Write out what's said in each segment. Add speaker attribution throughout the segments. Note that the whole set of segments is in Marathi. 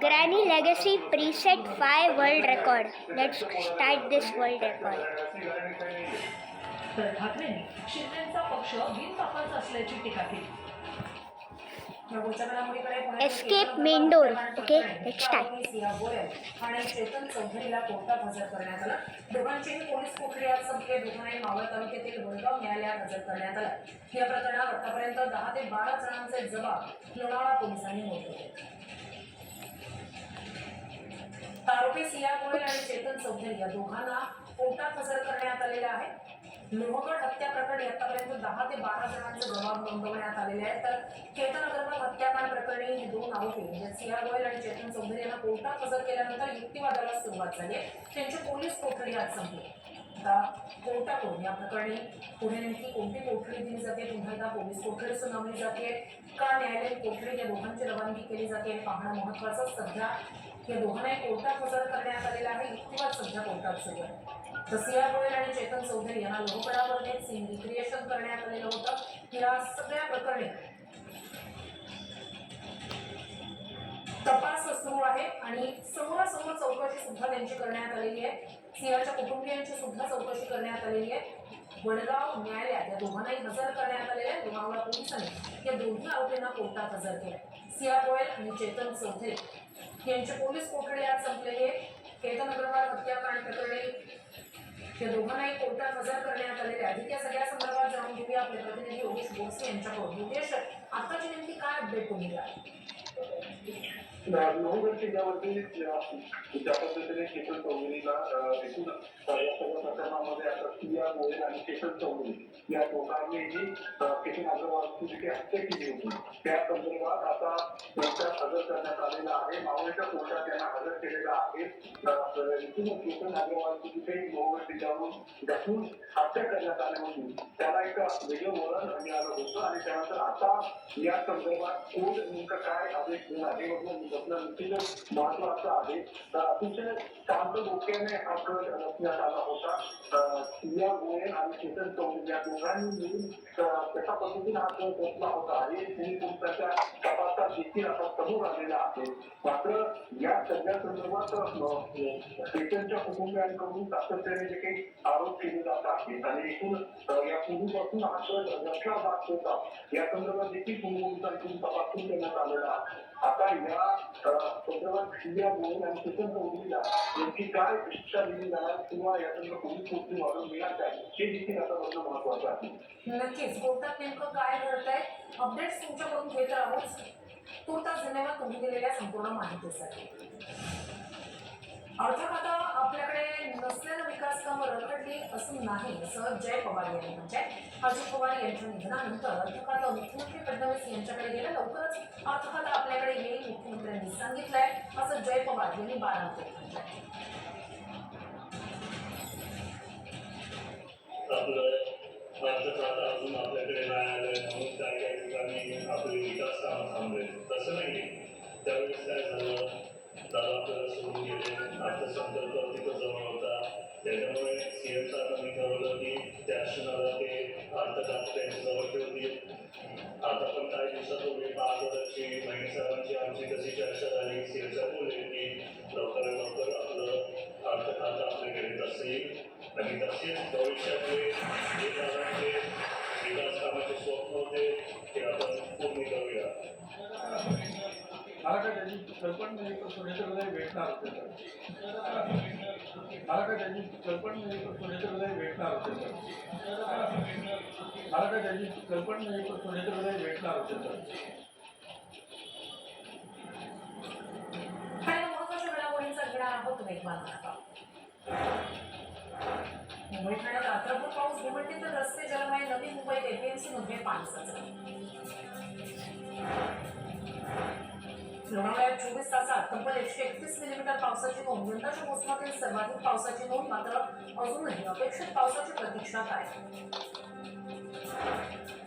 Speaker 1: Granny Legacy preset 5 world record. Let's start this world record.
Speaker 2: तर ठाकरेंनी शिंदेचा पक्ष बिनबापाचा असल्याची टीका केली.
Speaker 1: Escape main door. Okay, let's start.
Speaker 2: आणि चेतन चौधरीला कोर्टात हजर करण्यात आलं. दोघांचीही पोलीस कोठडीत संपले. दोघांनाही मावळ तालुक्यातील वडगाव न्यायालयात हजर करण्यात आलं. या प्रकरणात आतापर्यंत 10 ते 12 जणांचे जबाब लोणावळा पोलिसांनी नोंदवले. आरोपी सिया गोयल आणि चेतन चौधरी या दोघांना कोर्टात हजर करण्यात आलेले आहे. लोहगड हत्या प्रकरणी आतापर्यंत 10 ते 12 जणांचे जबाब नोंदवण्यात आलेले आहेत. तर केतन अग्रवाल हत्याकांड प्रकरणी हे दोन आरोपी म्हणजे सिया गोयल आणि चेतन चौधरी यांना कोर्टात हजर केल्यानंतर युक्तिवादाला सुरुवात झाली. त्यांची पोलीस कोठडी आज संपली. आता कोर्टाकडून या प्रकरणी पुढे नेमकी कोणती कोठडी दिली जाते, पुन्हा एकदा पोलीस कोठडी सुनावली जाते का न्यायालयीन कोठडी या दोघांची रवानगी केली जाते हे पाहणं महत्त्वाचं. सध्या या दोघांनाही कोर्टात हजर करण्यात आलेला आहे. युक्तिवाद सध्या कोर्टात सुरू आहे. तर सिया गोयल आणि चेतन चौधरी यांना लोहगडावर सीन रिक्रिएशन करण्यात आलेलं होतं. या सगळ्या प्रकरणी तपास सुरू आहे आणि समोरासमोर चौकशी सुद्धा त्यांची करण्यात आलेली आहे. सियाच्या कुटुंबियांची सुद्धा चौकशी करण्यात आलेली आहे. वडगाव न्यायालयात या दोघांनाही हजर करण्यात आलेले आहे. लोणावळा पोलिसांनी या दोन्ही आरोपींना कोर्टात हजर केले. सिया गोयल आणि चेतन चौधरी यांची पोलीस कोठडी आज संपलेली आहे. केतन अग्रवाल हत्याकांड प्रकरणी या दोघांनाही कोर्टात हजर करण्यात आलेले आहे. या सगळ्या संदर्भात जाणून घेऊया आपले प्रतिनिधी योगेश बोरसे यांच्याकडून. योगेश, आताची नेमकी काय अपडेट तुम्ही द्या?
Speaker 3: लोहगड किल्ल्यावरती ज्या पद्धतीने चेतन चौधरीला एकूण या सगळ्या प्रकरणामध्ये आता सिया गोयल आणि चेतन चौधरी या दोघांनीही केतन अग्रवालची जी काही हत्या केली होती त्या संदर्भात आता कोर्टात हजर करण्यात आलेला आहे. मावळच्या कोर्टात त्यांना हजर केलेला आहे. एकूण केतन अग्रवालची जी काही लोहगड किल्ल्यावरून घासून हत्या करण्यात आली होती त्याला एक वेगळं वळण मिळालं होतं आणि त्यानंतर आता या संदर्भात कोर्ट नेमकं काय आदेश देणार हे निश्चितच महत्वाचं आहे. अतिशय शांत डोक्याने हा कट रचण्यात आला होता. सिया गोयल आणि चेतन चौधरी या दोघांनी मिळून कशा पद्धतीने हा कट रचला होता हे पोलिसांच्या तपासात देखील आता समोर आलेला आहे. मात्र या सगळ्या संदर्भात चेतनच्या कुटुंबियांकडून सातत्याने जे काही आरोप केले जात आहेत आणि एकूण या पूर्वीपासून हा कट रचला जात होता या संदर्भात देखील पोलिसांकडून तपासून करण्यात आलेला आहे. आता या संदर्भात सिया गोयल आणि चेतन चौधरीला नेमकी काय शिक्षा दिली जाणार किंवा या संदर्भात पोलीस कोठडी वाढवून मिळणार काय हे देखील आता बघणं महत्वाचं आहे.
Speaker 2: नक्कीच कोर्टात नेमकं काय घडतंय अपडेट्स तुमच्याकडून घेत आहोत. तुर्तास धन्यवाद तुम्ही दिलेल्या संपूर्ण माहितीसाठी. अर्थात आता आपल्याकडे नसलेलं विकास कामं रखडली असं नाही असं जय पवार यांनी म्हणजे अजित पवार यांच्या निधनानंतर अर्थखातं मुख्यमंत्री फडणवीस यांच्याकडे गेलं. लवकरच अर्थखातं आपल्याकडे येईल मुख्यमंत्र्यांनी सांगितलंय असं जय पवार यांनी बारामतीत म्हटलंय.
Speaker 4: अर्थखातं अजून आपल्याकडे नाही आलंय म्हणून काही ठिकाणी आपली विकास कामं थांबले तसं नाही. त्यावेळेस काय झालं, दादा आपल्याला सोडून गेले, अर्थसंकल्प तिथं जवळ होता. त्याच्यामुळे सीएम साहेबांनी ठरवलं की त्या क्षणाला ते अर्थखातं त्यांच्या जवळ ठेवतील. आता पण काही दिवसापूर्वी 5 वर्षाची महिने साहेबांची आमची कशी चर्चा झाली. सीएम साहेब बोलले की लवकरात लवकर आपलं अर्थखातं आपल्याकडे तसं येईल आणि तसेच भविष्यातले जे दादांचे विकास कामाचे स्वप्न होते ते आपण पूर्ण करूया.
Speaker 5: मला काय त्याची कल्पना नाही तर सोन्याचं हृदय भेटणार होते तर मला काय त्याची कल्पना नाही तर सोन्याचं हृदय भेटणार होते तर मला काय त्याची कल्पना नाही तर सोन्याचं हृदय भेटणार होते तर.
Speaker 2: महत्वाच्या घडामोडींचा घेणार आहोत वेगवान आता. मुंबई ठाण्यात रात्रभर पाऊस घुमटली तर रस्ते जलमय. नवी मुंबईत एपीएमसी मध्ये पाणसाचं. लोणावळ्यात 24 तासात तब्बल 131 मिलीमीटर पावसाची नोंद. यंदाच्या मोसमातील सर्वाधिक पावसाची नोंद. मात्र अजूनही अपेक्षित पावसाची प्रतीक्षा आहे.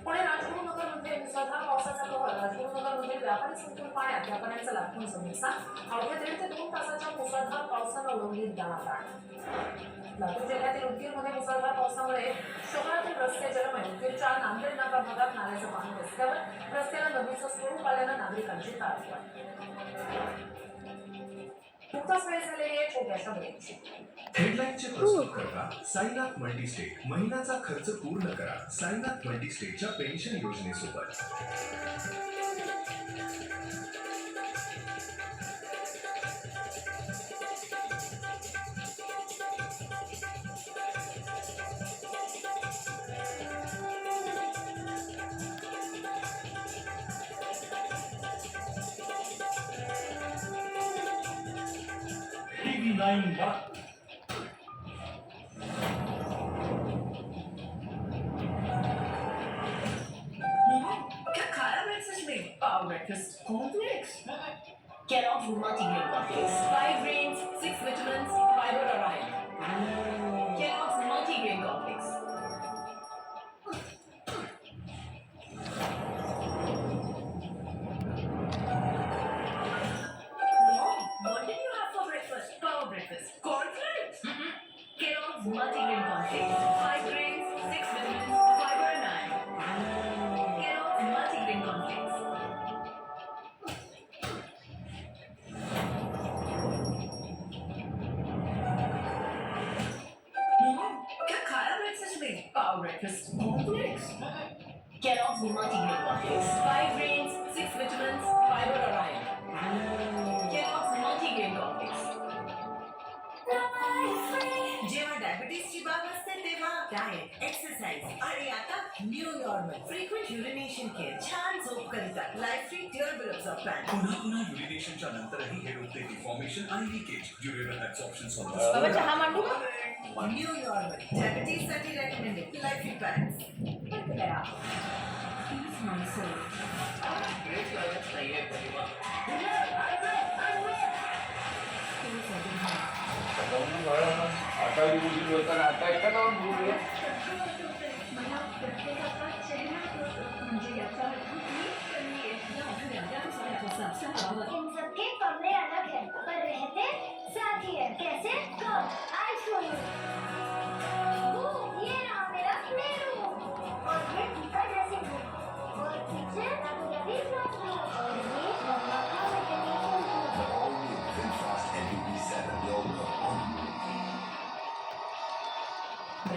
Speaker 2: पुणे राजगुरुनगरमध्ये मुसळधार पावसाचा कहर. राजगुरुनगरमधील व्यापारी संकुल पाण्यात व्यापाऱ्यांचं लाखोंचं नुकसान. अवघ्या 1.5 ते 2 तासाच्या मुसळधार पावसानं उडवली दाणादाण. लातूर जिल्ह्यातील उदगीरमध्ये मुसळधार पावसामुळे शहरातील रस्ते जलमय. उदगीरच्या नांदेड नाका भागात नाल्याचं पाणी रस्त्यावर. रस्त्याला नदीचं स्वरूप आल्यानं नागरिकांची तारांबळ. नुकताच वेळ झालेली आहे छोट्याशा ब्रेकची.
Speaker 6: हेडलाईनचे प्रस्तुत करता साईनाथ मल्टीस्टेट. महिन्याचा खर्च पूर्ण करा साईनाथ मल्टीस्टेटच्या पेन्शन योजनेसोबत.
Speaker 5: टीव्ही 9
Speaker 2: क्या खाया ब्रेकफास्ट में? पाव breakfast complex. Kellogg's multi-grain complex. 5 grains, 6 vitamins, fiber और iron. Kellogg's multi-grain complex. Mom, what did you have for breakfast? Power breakfast. Cornflakes? Kellogg's multi-grain complex. 5 grains, 6 vitamins, fiber and iron. Kellogg's multi-grain complex. Mom, क्या खाया breakfast में? Power breakfast. Cornflakes. Kellogg's multi-grain complex. 5 grains, 6 vitamins, fiber और iron. Kellogg's multi-grain complex.
Speaker 7: जेव्हा डायबिटीजची बाब असते तेव्हा डाएट, एक्सरसाइज आणि आता न्यू नॉर्मल फ्रिक्वेंट युरिनेशन केअर छान झोप करिता लाईफ फ्री ड्युरेबल अब्सॉर्बॅन.
Speaker 6: पुन्हा पुन्हा युरिनेशनच्या नंतरही हे रोखते डिफॉर्मेशन आणि लिकेज. ड्युरेबल ऍब्सॉर्प्शन
Speaker 2: बाबा चहा मांडू का?
Speaker 7: न्यू नॉर्मल डायबिटीज साठी रेकमेंडेड लाईफ फ्री पॅन्स. Please my soul.
Speaker 5: आता उशीर होता ना आता एका जाऊन बोलूया.
Speaker 1: मला प्रत्येकाचा चेहरा म्हणजे याचा अर्थ इन सबके कमरे अलग है पर रहते साथ ही है. कैसे? कब? I show you. ये रहा मेरा प्लेरूम और ये टीका ड्रेसिंग रूम और kitchen Abu Dhabi floor room और ये मम्मा का मैकेनिकल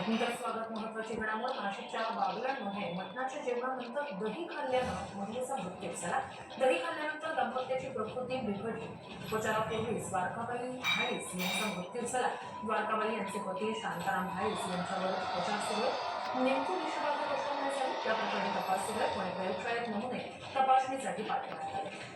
Speaker 2: नंतर स्वागत. महत्वाची घडामोड. नाशिकच्या बागलांमध्ये मटणाच्या जेवणानंतर दही खाल्ल्यानं महिलेचा मृत्यू झाला. दही खाल्ल्यानंतर दाम्पत्याची प्रकृती बिघडली. उपचारापूर्वी द्वारकाबाई भाईस यांचा मृत्यू झाला. द्वारकाबाई यांचे पती शांताराम भाईस यांच्यावर उपचार सुरू आहेत. नेमकी विषबाधा कशामुळे झाली या प्रकरणी तपास सुरू आहे. पुणे प्रयोगशाळेत नमुने तपासणीसाठी पाठवण्यात आले.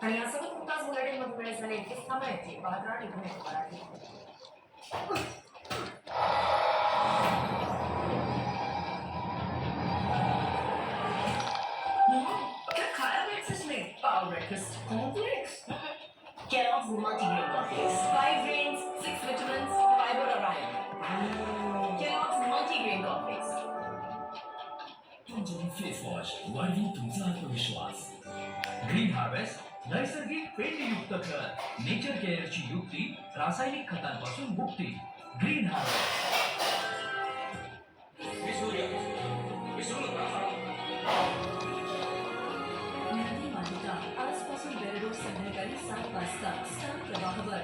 Speaker 2: आणि यासोबत नुकताच बुलेटिनमध्ये वेळ झाले. इतकेच थांबायचे. पाहत राहा टिपून मराठी. क्या खाया ब्रेकफास्ट में? Power breakfast complex. Kellogg's multi-grain complex. 5 grains, 6 vitamins, fiber और iron. Kellogg's multi-grain complex.
Speaker 6: Punjabi face wash वाढवू तुमचा आत्मविश्वास. ग्रीन हार्वेस्ट नैसर्गिक पेंडीयुक्त खत. नेचर केअरची युक्ती. रासायनिक खतांपासून मुक्ती. Green harvest.
Speaker 7: नदी मालिका आजपासून दररोज संध्याकाळी 7 वाजता स्टार प्रवाहवर.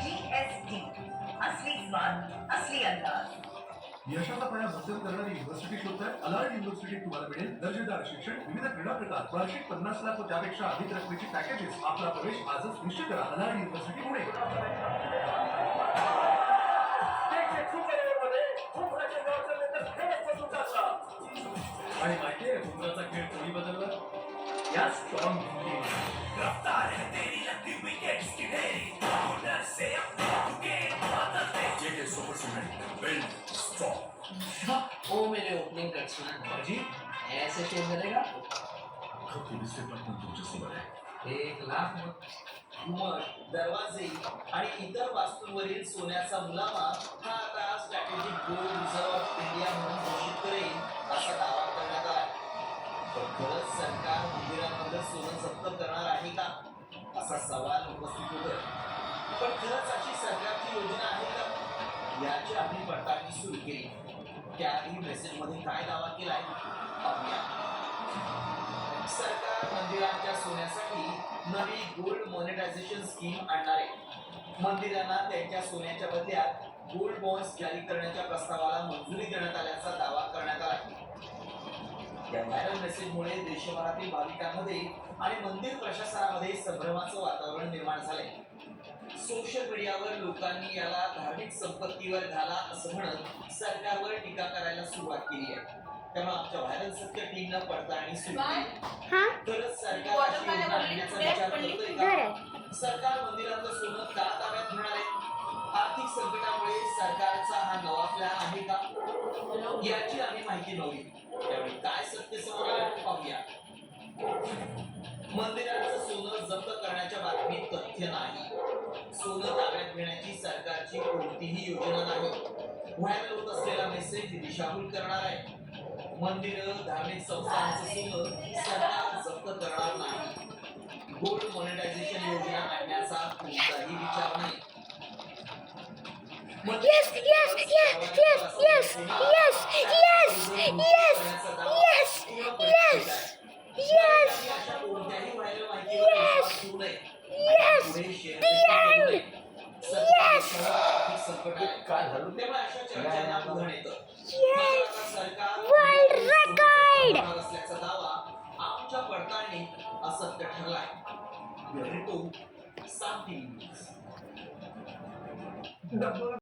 Speaker 7: GST असली स्वाद असली अंदाज.
Speaker 6: यशाचा पाया भक्कम करणारी युनिव्हर्सिटी शोधताय. अलार्ड युनिव्हर्सिटी तुम्हाला मिळेल दर्जेदार शिक्षण, विविध क्रीडा प्रकार, वार्षिक 50 लाख व त्यापेक्षा अधिक रकमेची पॅकेजेस. आपला प्रवेश आजच निश्चित करा. अलार्ड युनिव्हर्सिटी पुणे. आणि माहितीये सुंदराचा खेळ कोणी बदलला? या strong super cement build strong.
Speaker 8: ओ मेरे ओपनिंग बैट्समैन
Speaker 6: जी
Speaker 8: ऐसे चेंज करेगा.
Speaker 6: पुलिस डिपार्टमेंट तुमच्या समोर आहे.
Speaker 8: 1 लाख मत
Speaker 9: घुमट दरवाजे आणि इतर वास्तूंवरील सोन्याचा मुलामा हा आता strategic gold reserve of India म्हणून घोषित करेल असा दावा करण्यात आला. पण खरंच सरकार मंदिरांमधलं सोनं जप्त करणार आहे का असा सवाल उपस्थित होतोय. पण खरंच अशी सरकारची योजना आहे का याची आम्ही पडताळणी सुरू केली. त्याआधी मेसेजमध्ये काय दावा केलाय पाहूया. सरकार मंदिरांच्या सोन्यासाठी नवी गोल्ड मॉनिटायझेशन स्कीम आणणार आहे. मंदिरांना त्यांच्या सोन्याच्या बदल्यात गोल्ड बॉन्ड्स जारी करण्याच्या प्रस्तावाला मंजुरी देण्यात आल्याचा दावा करण्यात आला. या व्हायरल मेसेजमुळे देशभरातील भाविकांमध्ये आणि मंदिर प्रशासनामध्ये संभ्रमाचं वातावरण निर्माण झालंय. सोशल मीडियावर लोकांनी याला धार्मिक संपत्तीवर घाला असं म्हणत सरकारवर टीका करायला सुरुवात केली आहे. त्यामुळे आमच्या व्हायरल सत्य टीमनं पडताळणी सुरू केली. तरच सरकार अशी योजना आणण्याचा विचार करतोय का? सरकार मंदिरातलं सोनं का ताब्यात घेणार आहे? आर्थिक संकटामुळे सरकारचा हा नवा प्लॅन आहे का याची आम्ही माहिती नव्हती. त्यावेळी काय सत्य समोर आलं पाहूया. मंदिराचं सोनं जप्त करण्याच्या बातमीत तथ्य नाही. सोनं ताब्यात घेण्याची सरकारची कोणतीही योजना नाही. व्हायरल होत असलेला मेसेज दिशाभूल करणार आहे. मंदिर धार्मिक संस्थांचं सोनं सरकार जप्त करणार नाही. गोल्ड मॉनिटायझेशन योजना आणण्याचा कोणताही विचार नाही.
Speaker 1: Yes, yes, yes, yes, yes, yes, yes, yes, yes, yes, yes,
Speaker 9: अशा कोणत्याही व्हायरल
Speaker 1: Yes.
Speaker 9: माहितीवर विश्वास ठेवू नये.
Speaker 1: yes,
Speaker 9: पुढे शेअर
Speaker 1: the end, Yes.
Speaker 9: संकट आहे. त्यामुळे अशा चर्चांना उधाण येतं.
Speaker 1: yes,
Speaker 9: सरकार
Speaker 1: world record.
Speaker 9: असल्याचा दावा आमच्या पडताळणीत असत्य ठरलाय. ब्युरो रिपोर्ट, साम टीव्ही न्यूज.